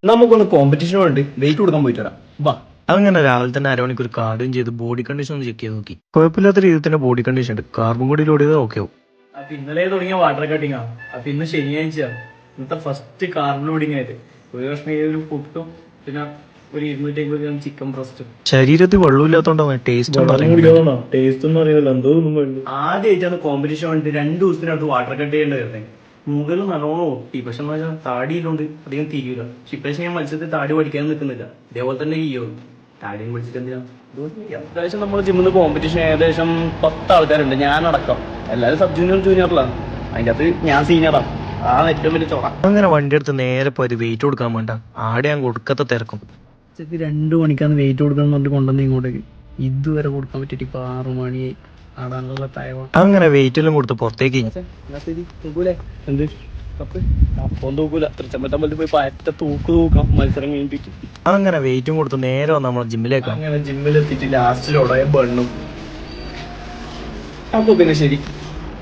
നമുക്കൊന്ന് കോമ്പറ്റീഷൻ വേണ്ടി വെയിറ്റ് കൊടുക്കാൻ പോയിട്ട് വരാം. വാ. അങ്ങനെ രാവിലെ തന്നെ അരമണിക്കൂർ കാർഡും ചെയ്ത് ബോഡി കണ്ടീഷൻ ഒന്ന് ചെക്ക് ചെയ്ത് നോക്കി. കുഴപ്പമില്ലാത്ത രീതിയിൽ തന്നെ ബോഡി കണ്ടീഷൻ ഉണ്ട്. കാർബൺ കൂടി ലോഡ് ചെയ്താൽ ഓക്കെ ആവും. അപ്പൊ ഇന്നലെ തുടങ്ങിയ വാട്ടർ കട്ടിങ്ങാ. അപ്പൊ ഇന്ന് ശനിയാഴ്ച ഇന്നത്തെ ഫസ്റ്റ് കാർബൺ ലോഡിങ് ആയിട്ട് ഒരു കഷ്ണം ഒരു പുട്ടും പിന്നെ ഒരു 250 ഗ്രാം ചിക്കൻ ബ്രസ്റ്റും. ശരീരത്തിൽ വെള്ളമില്ലാത്തോണ്ടാണ് ടേസ്റ്റ് ടേസ്റ്റ് ഒന്നും അറിയില്ല. എന്തോ ആദ്യമായിട്ടാണ് കോമ്പറ്റീഷൻ വേണ്ടിട്ട് 2 ദിവസത്തിനകത്ത് വാട്ടർ കട്ട് ചെയ്യേണ്ടി വരുന്നത്. മുകളിൽ നല്ലോണം ഒട്ടി. പക്ഷെ എന്താ വെച്ചാൽ താടിയിലുണ്ട് അധികം തിരിയൂല. പക്ഷെ ഇപ്രാവശ്യം ഞാൻ മത്സരത്തിൽ താടി പഠിക്കാൻ നിൽക്കുന്നില്ല. ഇതേപോലെ തന്നെ ചെയ്യോ താടിയും പഠിച്ചിട്ട് എന്തിനാ. അത്യാവശ്യം നമ്മൾ ജിമ്മിന്ന് കോമ്പറ്റീഷൻ ഏകദേശം 10 ആൾക്കാരുണ്ട്, ഞാനടക്കം. എല്ലാവരും സബ് ജൂനിയർ ജൂനിയറിലാണ്. അതിൻ്റെ അകത്ത് ഞാൻ സീനിയറാണ്. അതാണ് ഏറ്റവും വലിയ ചോറ. അങ്ങനെ വണ്ടി എടുത്ത് നേരെ പോയത് വെയിറ്റ് കൊടുക്കാൻ വേണ്ട. ആടെ ഞാൻ കൊടുക്കത്തെ തിരക്കും. 2 മണിക്കാണ് വെയിറ്റ് കൊടുക്കണം എന്ന് പറഞ്ഞിട്ട് കൊണ്ടുവന്ന് ഇങ്ങോട്ടേക്ക്. ഇതുവരെ കൊടുക്കാൻ പറ്റിയിട്ട് ഇപ്പൊ 6 മണി ആടാനുള്ള ടൈമാണ്. അങ്ങനെ വെയിറ്റ് എല്ലാം കൊടുത്ത് പുറത്തേക്ക് എന്ത് അപ്പം തൂക്കൂല. തൃച്ചമ്പലത്തിൽ പോയി പറ്റ തൂക്കാം മത്സരം കഴിഞ്ഞിട്ട്. അങ്ങനെ വെയിറ്റും കൊടുത്ത് നേരെ വന്ന് നമ്മളെ ജിമ്മിലേക്ക്. അങ്ങനെ ജിമ്മിലെത്തിയിട്ട് ലാസ്റ്റിലോടെ ബണ്ണും. അപ്പൊ പിന്നെ ശരി.